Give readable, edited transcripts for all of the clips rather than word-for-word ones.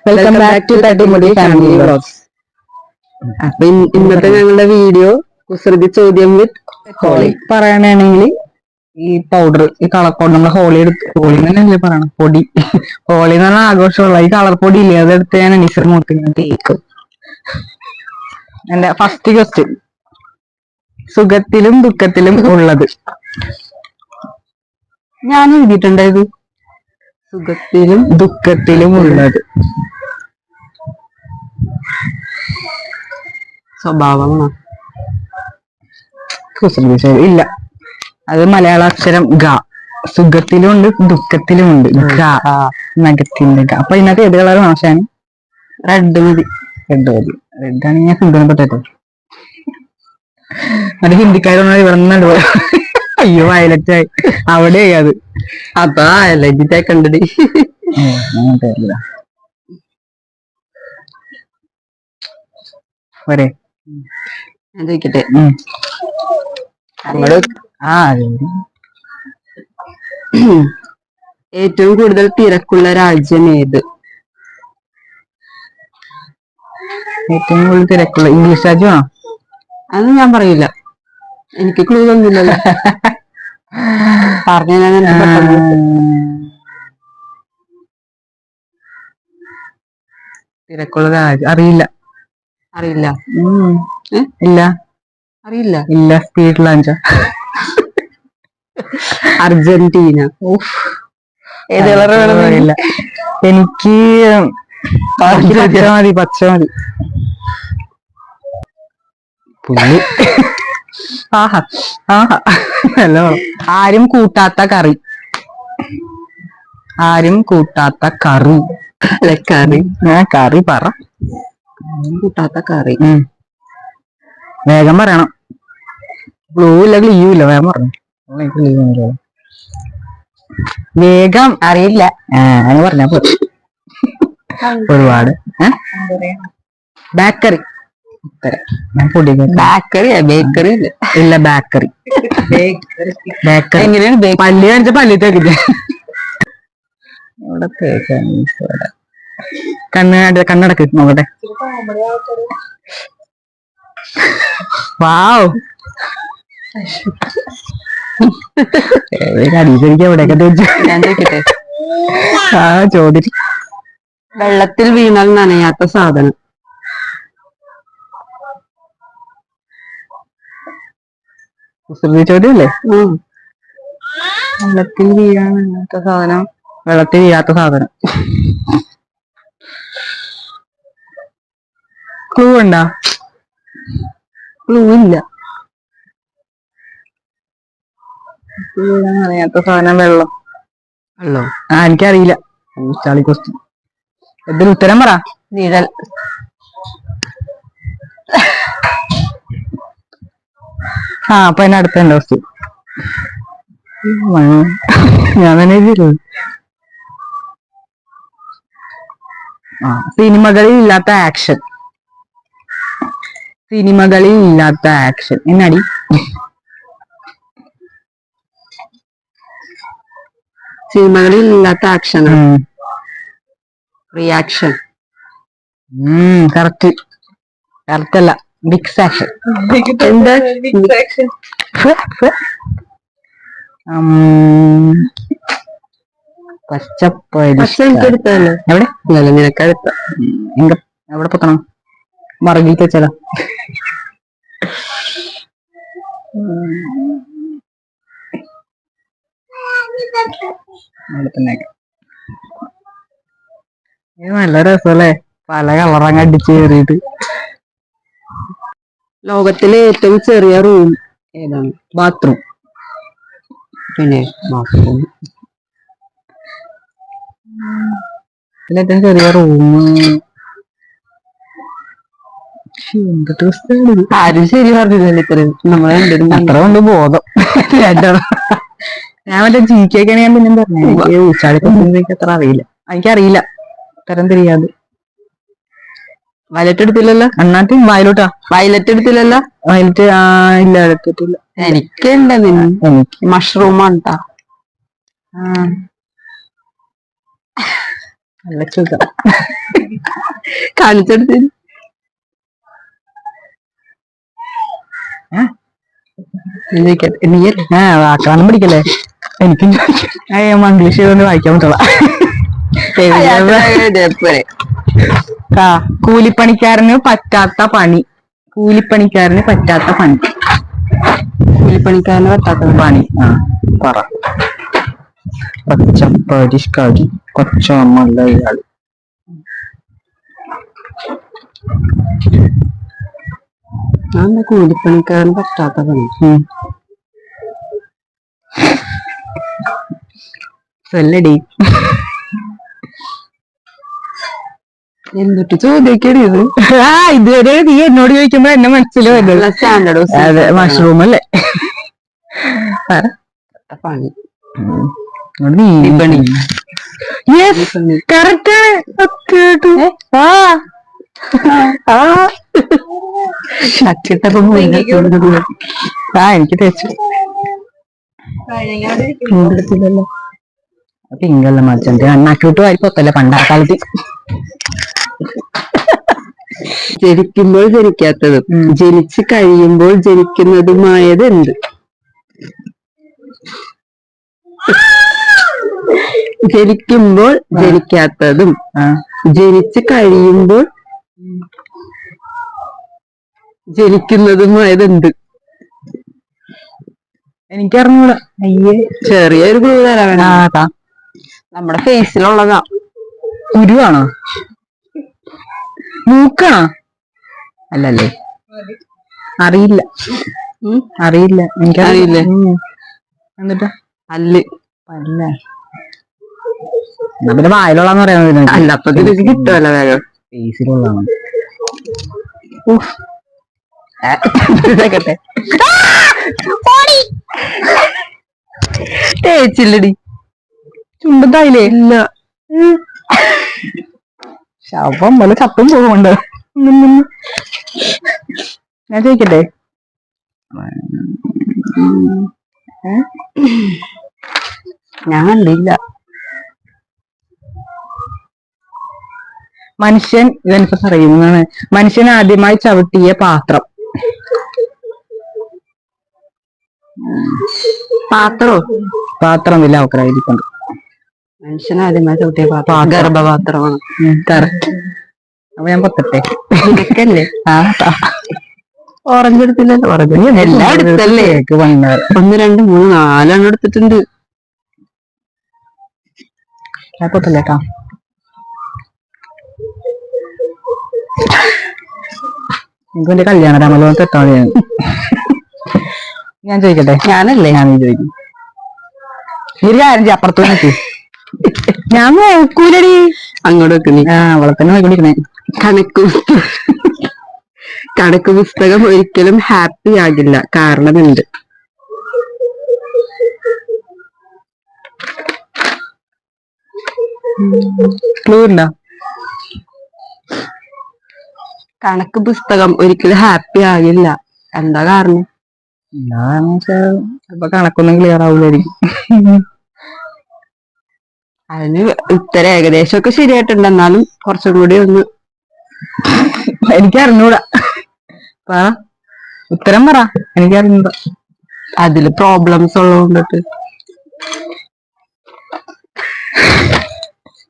Welcome back to Thattimudi family vlogs. അപ്പൊ ഇന്നത്തെ ഞങ്ങളുടെ വീഡിയോ കുസൃതി ചോദ്യം വിത്ത് ഹോളി പറയണെങ്കിൽ ഈ പൗഡർ, ഈ കളർ പൗഡർ നമ്മൾ ഹോളി തന്നെ പറയണം, പൊടി. ഹോളി എന്ന് പറഞ്ഞാൽ ആഘോഷമുള്ള ഈ കളർ പൊടി ഇല്ലേ, അതെടുത്ത് ഞാൻ അനീസർ മുഖത്ത് തേക്കും. എന്റെ ഫസ്റ്റ് ക്വസ്റ്റ്യൻ, സുഖത്തിലും ദുഃഖത്തിലും ഉള്ളത്. ഞാൻ എഴുതിയിട്ടുണ്ടായത് സുഖത്തിലും ദുഃഖത്തിലും ഉള്ളത് സ്വഭാവമാണോ? ഇല്ല, അത് മലയാള അക്ഷരം ഗ. സുഖത്തിലും ഉണ്ട് ദുഃഖത്തിലും ഉണ്ട് നഗത്തിന്റെ ഗ. അപ്പൊ ഇതിനകത്ത് ഏത് കളർ ആശാന്? റെഡ് മതി. റെഡ് മതി. റെഡാണ് ഞാൻ സുഖം പറ്റാത്തത്. അത് ഹിന്ദിക്കാരൊന്നും ഇവിടെ നിന്നുണ്ട്. അയ്യോ വയലറ്റ് ആയി അവിടെ അത്. അപ്പൊ വയലറ്റ് കണ്ടടി. പോരെ, ഞാൻ ചോദിക്കട്ടെ. ഏറ്റവും കൂടുതൽ തിരക്കുള്ള രാജ്യം ഏത്? ഏറ്റവും കൂടുതൽ തിരക്കുള്ള ഇംഗ്ലീഷ് രാജ്യമാണോ? അത് ഞാൻ പറയില്ല, എനിക്ക് ക്ലൂ തന്നില്ലല്ലോ. പറഞ്ഞ തിരക്കുള്ള രാജ്യം അറിയില്ല. അറിയില്ല? ഇല്ല അറിയില്ല. ഇല്ല. സ്പീഡ് ലാഞ്ച. അർജന്റീന. ഏത് കളർ വേണമെന്നില്ല. എനിക്ക് പച്ച മതി. പച്ച മതി. പുല്ല്. ആഹാ ആഹാ. നല്ല. ആരും കൂട്ടാത്ത കറി. ആരും കൂട്ടാത്ത കറി. കറി. കറി പറ. കൂട്ടാത്ത കറി. വേഗം പറയണം. ബ്ലൂ ഇല്ല ക്ലീയും ഇല്ല. വേഗം പറഞ്ഞു. വേഗം. അറിയില്ല. അങ്ങനെ പറഞ്ഞാ ഒരുപാട്. ബേക്കറി. ബേക്കറി. ബേക്കറി ഇല്ല, ബേക്കറി. ബേക്കറി എങ്ങനെയാണ്? പല്ല് കാണിച്ച പല്ലി തേക്കില്ല. ഇവിടെ തേക്കാൻ കണ്ണടക്ക് നോക്കട്ടെ. വാവ്, അടിച്ചടിക്ക എവിടെയൊക്കെ തേച്ചു. ഞാൻ ചോദിക്കട്ടെ. ചോദിച്ചു. വെള്ളത്തിൽ വീണാൽ നനയാത്ത സാധനം. ചോദ്യല്ലേ? വെള്ളത്തിൽ വീഴാത്ത സാധനം. വെള്ളത്തിൽ വീഴാത്ത സാധനം. ക്ലൂ ഉണ്ടാ? ക്ലൂ ഇല്ല. അറിയാത്ത സാധനം വെള്ളം. വെള്ളം. എനിക്കറിയില്ല. ചാളി ക്വസ്റ്റ്യൻ. എന്തിന് ഉത്തരം പറ. നിഴൽ. അപ്പൊ എന്നെ അടുത്ത ക്വസ്റ്റ്യൻ ഞാൻ തന്നെ എഴുതിയല്ലോ. സിനിമകളിൽ ഇല്ലാത്ത ആക്ഷൻ. സിനിമകളിൽ ഇല്ലാത്ത ആക്ഷൻ എന്നാടി? സിനിമകളിൽ ഇല്ലാത്ത ആക്ഷൻ. റിയാക്ഷൻ. കറക്റ്റ്. കറക്റ്റ് അല്ല, ബിഗ് ആക്ഷൻ. എന്താ പച്ചപ്പടുത്തല്ലേ? എവിടെ? നിനക്കടുത്ത എവിടെ പൊത്തണം? മറകിൽ വെച്ചതാ. നല്ല രസമല്ലേ, പല കളറങ്ങ് അടിച്ചു കയറിയിട്ട്. ലോകത്തിലെ ഏറ്റവും ചെറിയ റൂം ഏതാണ്? ബാത്റൂം. പിന്നെ ബാത്റൂം. ഏറ്റവും ചെറിയ റൂം ആരും ശരി പറഞ്ഞില്ലല്ലോ. ഇത്രയും നമ്മളെ അത്ര കൊണ്ട് ബോധം. ഞാൻ മറ്റേ ജീവിക്കൊക്കെയാണ് ഞാൻ പിന്നെ പറഞ്ഞു. ഉച്ചാളിക്ക് അത്ര അറിയില്ല. എനിക്കറിയില്ല, തരം തിരിയാതെ. വയലറ്റ് എടുത്തില്ലല്ലോ? എന്നാട്ടി വയലോട്ടാ. വയലറ്റ് എടുത്തില്ലല്ലോ? വയലറ്റ് ഇല്ല, എടുത്തിട്ടില്ല. എനിക്കുണ്ട്. എനിക്ക് മഷ്റൂമാണ് ട്ടാ. നല്ല സുഖം. കാണിച്ചെടുത്ത് വാക്കാനും പിടിക്കല്ലേ. എനിക്കും ഇംഗ്ലീഷ് കൊണ്ട് വായിക്കാൻ പറ്റുള്ള. കൂലിപ്പണിക്കാരന് പറ്റാത്ത പണി. കൂലിപ്പണിക്കാരന് പറ്റാത്ത പണി. കൂലിപ്പണിക്കാരന് പറ്റാത്ത പണി. പറ. പച്ചപ്പരിഷ്കാരി കൊച്ചമലയാളി. കൂലിപ്പണിക്കാരന് പറ്റാത്ത പണി. சொல்லடி. എന്തൊട്ട് ചോദിക്കണേ ഇത്? ഇതുവരെ നീ എന്നോട് ചോദിക്കുമ്പോ എന്നെ മനസ്സിൽ വരുന്നത് സ്റ്റാൻഡേർഡ് അതെ മഷ്റൂം അല്ലേ? പണി പണി. കറക്റ്റ്. എനിക്ക് തേച്ചു പിങ്കല്ല മച്ചന്റെ അണ്ണാക്കിട്ട് വായിപ്പൊത്തല്ലേ പണ്ടാക്കാലത്ത്. ജനിക്കുമ്പോൾ ജനിക്കാത്തതും ജനിച്ചു കഴിയുമ്പോൾ ജനിക്കുന്നതുമായത് എന്ത്? ജനിക്കുമ്പോൾ ജനിക്കാത്തതും ജനിച്ചു കഴിയുമ്പോൾ ജനിക്കുന്നതുമായത് എന്ത്? എനിക്കറിഞ്ഞൂടാ. അയ്യേ ചെറിയൊരു ക്ലൂ തരാൻ. നമ്മുടെ ഫേസിലുള്ളതാ. കുരുവാണോ? മൂക്കാണോ? അല്ലല്ലേ? അറിയില്ല. അറിയില്ല. എനിക്കറിയില്ലേ? എന്നിട്ട് അല്ല്. അല്ല എന്നാ പിന്നെ വായിലുള്ളന്ന് പറയാൻ. അല്ല അപ്പൊ തിരിച്ച് കിട്ടുമല്ലോ വേഗം. ഫേസിലുള്ളതാണ്. തേച്ചില്ലടി. ചുണ്ടത്തായില്ലേ? ഇല്ല. ശവം പോലെ ചത്തും പോകുന്നുണ്ട്. ഞാൻ ചോദിക്കട്ടെ? ഞാൻ കണ്ടില്ല. മനുഷ്യൻ ഇതെനിക്ക് അറിയുന്നതാണ്. മനുഷ്യൻ ആദ്യമായി ചവിട്ടിയ പാത്രം. പാത്രം ഇല്ല അവക്കറായിരിക്കും. മനുഷ്യൻ ആദ്യമായി ചവിട്ടിയ പാത്രം ഗർഭപാത്രമാണ്. കറക്റ്റ്. അപ്പൊ ഞാൻ പത്തട്ടെ. ഇതൊക്കെയല്ലേ? ഓറഞ്ച് എടുത്തില്ലല്ലോ. ഓറഞ്ച് എല്ലാം എടുത്തല്ലേ? 1 2 3 4 എടുത്തിട്ടുണ്ട്. പൊത്തല്ലേട്ടാ. എനിക്ക് എന്റെ കല്യാണരാമല്ലോ തെറ്റാ മതിയാണ്. ഞാൻ ചോദിക്കട്ടെ? ഞാനല്ലേ? ഞാൻ ചോദിക്കും. ഒരു കാര്യം അപ്പുറത്ത് നോക്കി. ഞാൻ നോക്കൂലടി. അങ്ങോട്ട് വെക്കുന്നേ. അവളെ തന്നെ നോക്കിക്കൊണ്ടിരിക്കണേ. കണക്ക് പുസ്തകം ഒരിക്കലും ഹാപ്പി ആകില്ല. കാരണം എന്ത്? ക്ലൂ ഉണ്ടോ? കണക്ക് പുസ്തകം ഒരിക്കലും ഹാപ്പി ആകില്ല. എന്താ കാരണം? എന്താന്ന് വെച്ചാൽ ഇപ്പൊ കണക്കൊന്നും ക്ലിയർ ആവൂലായിരിക്കും. അതിന് ഉത്തരം ഏകദേശമൊക്കെ ശരിയായിട്ടുണ്ട്. എന്നാലും കുറച്ചും കൂടി ഒന്ന്. എനിക്കറിഞ്ഞൂടാ. പറ ഉത്തരം പറ. എനിക്കറിഞ്ഞൂടാ. അതില് പ്രോബ്ലംസ് ഉള്ളതുകൊണ്ടിട്ട്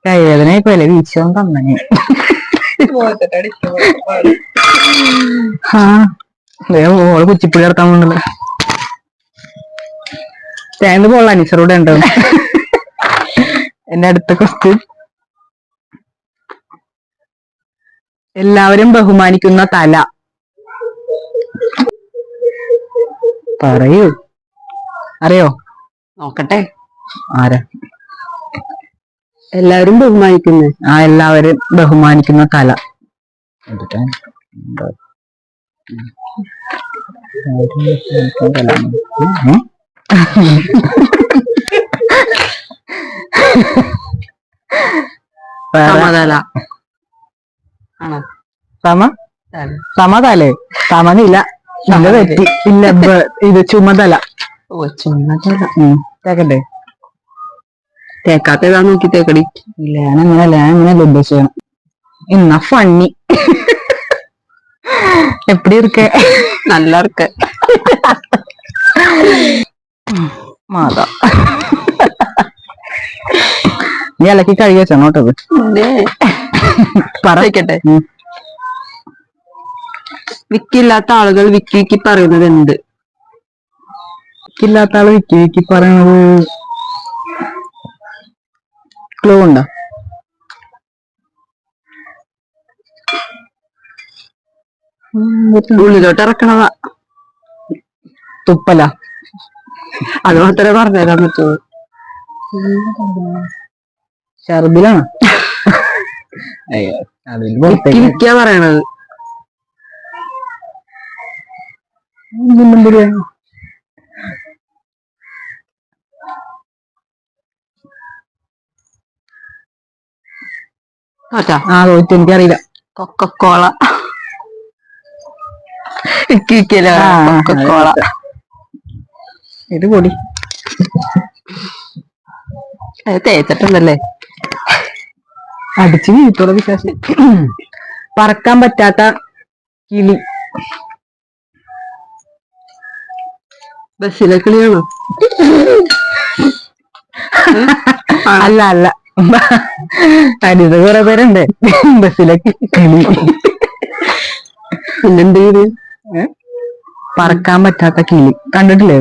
കൈവേദന ഇപ്പല്ലേ വീഴ്ച തന്നെ. ഓള് കുച്ചിപ്പുഴ നടത്താൻ പോണ്ടല്ലോ. സ്റ്റാൻഡ് പോള അനിസറൂടെ ഉണ്ടോ? എന്റെ അടുത്ത ക്വസ്റ്റ്യൻ. എല്ലാവരും ബഹുമാനിക്കുന്ന തല. പറയൂ. അറിയോ? നോക്കട്ടെ. ആരാ? എല്ലാവരും ബഹുമാനിക്കുന്നു. എല്ലാവരും ബഹുമാനിക്കുന്ന തല. സമതല ആണോ? സമതലേ? സമനില്ല. ഇല്ല തെറ്റി. ഇല്ല ഇത് ചുമതല. ഓ ചുമതല. തേക്കട്ടെ? തേക്കാത്ത ഏതാ നോക്കി തേക്കടി. ഇല്ല ഞാൻ അങ്ങനെയല്ല. ഞാൻ അങ്ങനെയല്ല ഉദ്ദേശിക്കണം. എന്നാ ഫണ്ണി എപ്പടി இருக்க நல்லா இருக்க മാതാ നീ അലക്കി കഴുകി വെച്ചോട്ടത് പറയട്ടെ. വിക്കില്ലാത്ത ആളുകൾ വിക്കി വിക്കി പറയുന്നത് എന്ത്? വിക്കില്ലാത്ത ആള് വിക്കി വിക്കി പറയുന്നത് ക്ലൂ ഉണ്ടോ? ഉള്ളിലോട്ട് ഇറക്കണതാ. തുപ്പല. അത് മാത്രമേ പറഞ്ഞുതരാൻ പറ്റുള്ളൂ. ഷർബിലാണ്. വിക്കി വിക്കിയാ പറയണത്. തോറ്റ്, എനിക്കറിയില്ല. കൊക്കക്കോള. വിക്കി വിക്കിയല്ല കൊക്കക്കോള. ഇത് പൊടി തേച്ചിട്ടുണ്ടല്ലേ? അടിച്ചു വീട്ടോടെ വിശ്വാസം. പറക്കാൻ പറ്റാത്ത കിളി. ബസ്സിലെ കിളിയാണോ? അല്ല അല്ല, അടിത കുറെ പേരുണ്ട് ബസ്സിലെ കിളി. പിന്നെന്ത് കിളി? പറക്കാൻ പറ്റാത്ത കിളി കണ്ടിട്ടില്ലേ?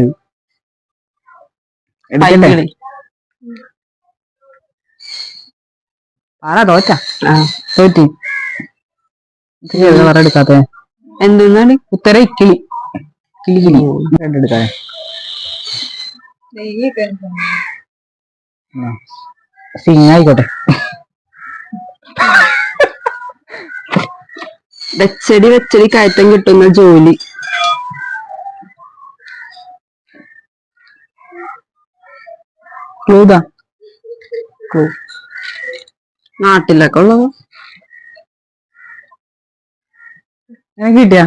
എടുക്കണ്ടേ? ആരാ തോറ്റ? തോറ്റി. വേറെ എടുക്കാത്ത എന്താണ് ഉത്തര കിളി. കിളി കിളി എടുക്കാതെ സിംഗായിക്കോട്ടെ. വെച്ചടി വെച്ചടി കയറ്റം കിട്ടുന്ന ജോലി. ക്ലൂതാ. നാട്ടിലൊക്കെ ഉള്ളത് കിട്ടിയ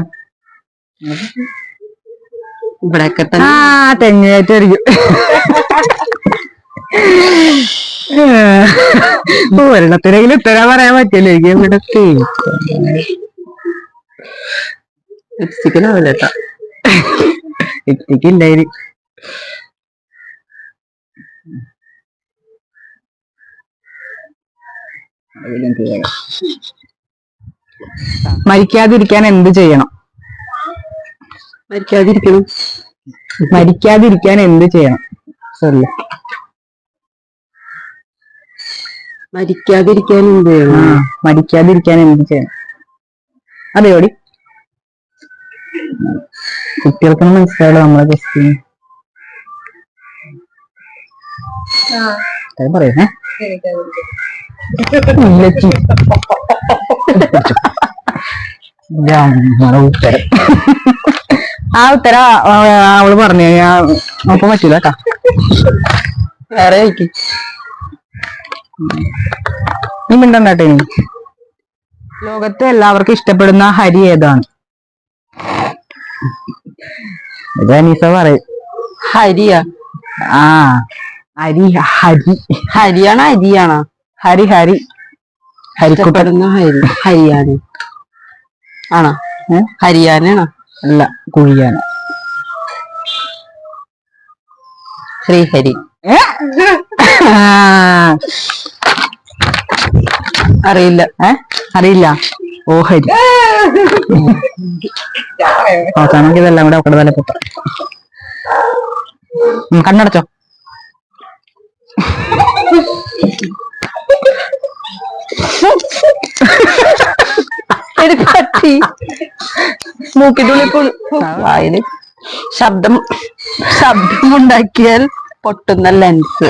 ഇവിടെയൊക്കെ തന്നെ. തെങ്ങേറ്റായിരിക്കും. ഒരെണ്ണത്തിനെങ്കിലും ഉത്തരാ പറയാൻ പറ്റില്ല. എനിക്ക് ഇവിടെ ലിപ്സ്റ്റിക്കിനാവില്ലേട്ടാ. ലിപ്സ്റ്റിക്ക് ഇല്ലായിരിക്കും. മരിക്കാതിരിക്കാൻ എന്ത് ചെയ്യണം? മരിക്കാതിരിക്കണം. മരിക്കാതിരിക്കാൻ എന്ത് ചെയ്യണം? സോറി, മരിക്കാതിരിക്കാൻ എന്ത് ചെയ്യണം? മരിക്കാതിരിക്കാൻ എന്ത് ചെയ്യണം? അതെയോടി കുട്ടികൾക്കൊന്നും മനസ്സിലാവില്ല നമ്മളെ ക്വസ്റ്റ്യൻ. പറയുന്നേ ഉത്തരം. ആ ഉത്തരം അവള് പറഞ്ഞു. ഞാൻ നോക്കാൻ പറ്റൂല കേട്ടാ. വേറെ നീ മിണ്ടണ്ടാട്ടെ. നീ ലോകത്തെ എല്ലാവർക്കും ഇഷ്ടപ്പെടുന്ന ഹരി ഏതാണ്? അനീസ പറയും. ഹരിയാ? ആ ഹരി. ഹരി ഹരിയാണോ അരിയാണോ? ഹരി ഹരി ഹരിക്കപ്പെടുന്ന ഹരി. ഹരിയാന ആണോ? ഹരിയാനാണോ? അല്ല, കുഴിയാന. ശ്രീഹരി. അറിയില്ല. അറിയില്ല. ഓ ഹരി. അവസാനം ഇതെല്ലാം കൂടെ അവിടെ തല പൊട്ട. കണ്ണടച്ചോ. പറ്റി മൂക്കിനുള്ളിൽ വായില് ശബ്ദമുണ്ടാക്കിയാൽ പൊട്ടുന്ന ലെൻസ്.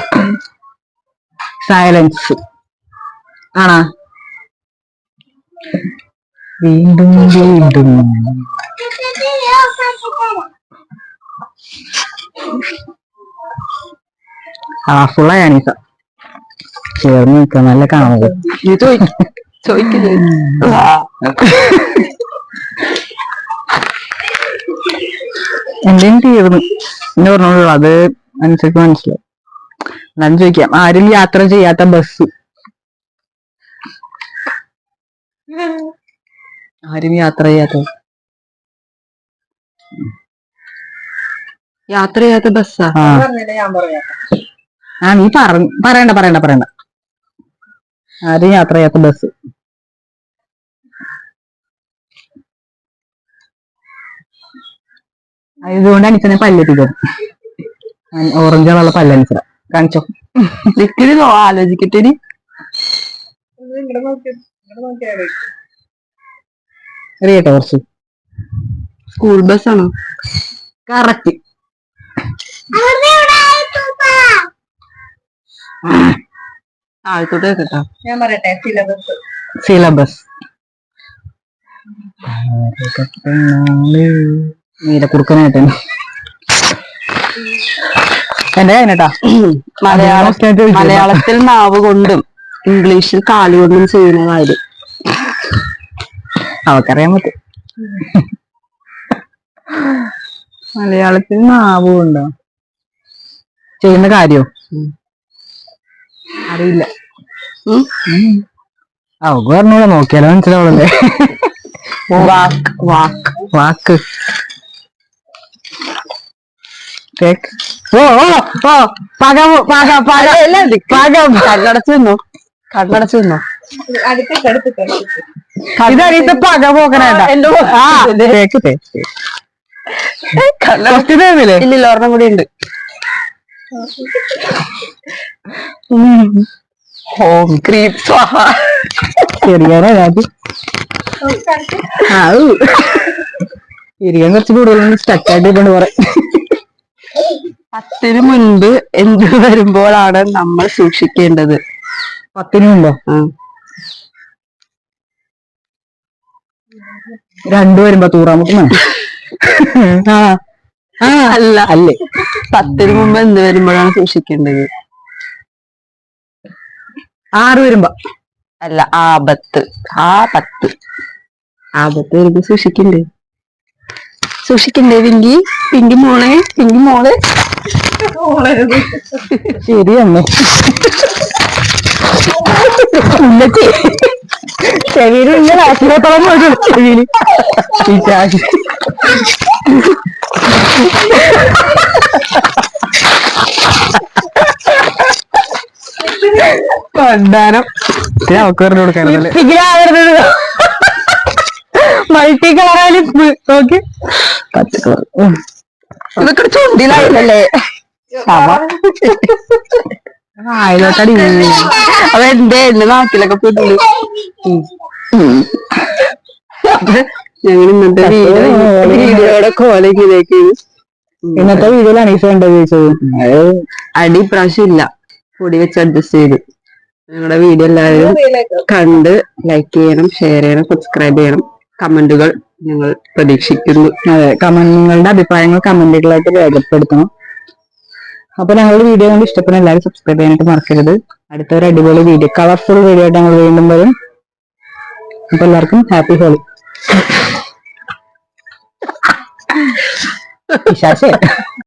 സൈലൻസ് ആണോ? വീണ്ടും വീണ്ടും ഫുള്ളായ അനീസ ചേർന്ന് നിൽക്കുക. നല്ല കാണുന്നത്. എന്തെങ്കിലും തീർന്നു എന്ന് പറഞ്ഞോളൂ. അത് അനുസരിച്ച് മനസ്സിലായി. എന്നാലും ചോദിക്കാം, ആരും യാത്ര ചെയ്യാത്ത ബസ്. ആരും യാത്ര ചെയ്യാത്ത യാത്ര ചെയ്യാത്ത ബസ്സാ. നീ പറയണ്ട പറയണ്ട പറയണ്ട. ആരും യാത്ര ചെയ്യാത്ത ബസ്. ഇതുകൊണ്ട് അനിച്ചനെ പല്ലെത്തിക്കും. ഓറഞ്ച് കളറുള്ള പല്ലനിച്ചറ കാണിച്ചോ. നിൽക്കരുതോ ആലോചിക്കട്ടെ. അറിയട്ടെ കുറച്ച്. സ്കൂൾ ബസ്സാണോ? കറക്റ്റ്. ആഴത്തോട്ട് കേട്ടോ. ഞാൻ പറയട്ടെ സിലബസ്. സിലബസ് നീലക്കുറുക്കനായിട്ട് എന്റെ കഴിഞ്ഞട്ടാ. മലയാളത്തിൽ നാവ് കൊണ്ടും ഇംഗ്ലീഷിൽ കാലുകൊണ്ടും ചെയ്യുന്ന കാര്യം അവക്കറിയാൻ പറ്റും. മലയാളത്തിൽ നാവുണ്ടോ ചെയ്യുന്ന കാര്യോ അറിയില്ല. അവക്ക് പറഞ്ഞൂടെ, നോക്കിയാലോ മനസ്സിലാവുള്ളേ. വാക്ക് വാക്ക് വാക്ക് കേക്ക്. ഓ ഓ ഓ പകം പകം പകം പകം. കണ്ണടച്ചു നിന്നോ, കണ്ണടച്ചു നിന്നോ. ഇതറിയത്തെ പക പോക്കനായിട്ടാ. കേക്ക് തേക്കില്ലേ? ഇല്ലില്ല, ഒരെണ്ണം കൂടി ഉണ്ട്. ഹോം ക്രീം സ്വാഹ. ചെറിയാനോ രാജു ചെറിയാൻ കുറച്ച് കൂടുതൽ സ്റ്റക്കായിട്ട് കൊണ്ട് പറയാം. 10 മുൻപ് എന്ത് വരുമ്പോഴാണ് നമ്മൾ സൂക്ഷിക്കേണ്ടത്? 10 മുമ്പോ? 2 വരുമ്പോ തൂറാമുട്ടുന്ന. അല്ല അല്ലേ, 10 മുമ്പ് എന്ത് വരുമ്പോഴാണ് സൂക്ഷിക്കേണ്ടത്? 6 വരുമ്പോ. അല്ല, ആപത്ത്. ആപത്ത് വരുമ്പോ സൂക്ഷിക്കണ്ടേ? സൂക്ഷിക്കണ്ടേ പിങ്കി? പിങ്കി മോളെ, പിങ്കി മോളെ. ശരിയമ്മേ. ചെവിയിൽ ഇങ്ങനെ ആശ്രയത്തോളം പോയി ചെവിയിൽ കൊണ്ടാനം അവക്ക് പറഞ്ഞു കൊടുക്കാറുണ്ട്. മൾട്ടി കളറായാലും നോക്കി പച്ചക്കളർ. ഇതൊക്കെ ചുണ്ടിലായില്ലേ? ആയിലോട്ടടി അതെന്റെ എന്റെ നാട്ടിലൊക്കെ പുല്ല്. ഞങ്ങൾ ഇന്നത്തെ വീഡിയോയുടെ കോലയിലേക്ക്. ഇന്നത്തെ വീഡിയോയിൽ അനീസ ഉണ്ടോ ചോദിച്ചത്? അടി പ്രാവശ്യം ഇല്ല, പൊടി വെച്ച് അഡ്ജസ്റ്റ് ചെയ്ത്. ഞങ്ങളുടെ വീഡിയോ എല്ലാവരും കണ്ട് ലൈക്ക് ചെയ്യണം, ഷെയർ ചെയ്യണം, സബ്സ്ക്രൈബ് ചെയ്യണം. കമന്റുകൾ ഞങ്ങൾ പ്രതീക്ഷിക്കുന്നു. അതെ, നിങ്ങളുടെ അഭിപ്രായങ്ങൾ കമന്റുകളായിട്ട് രേഖപ്പെടുത്തണം. അപ്പൊ ഞങ്ങളുടെ വീഡിയോ കൊണ്ട് ഇഷ്ടപ്പെടുന്ന എല്ലാവരും സബ്സ്ക്രൈബ് ചെയ്യാനായിട്ട് മറക്കരുത്. അടുത്തൊരു അടിപൊളി വീഡിയോ, കളർഫുൾ വീഡിയോ ആയിട്ട് ഞങ്ങൾ വീണ്ടും വരും. അപ്പൊ എല്ലാവർക്കും ഹാപ്പി ഹോളി.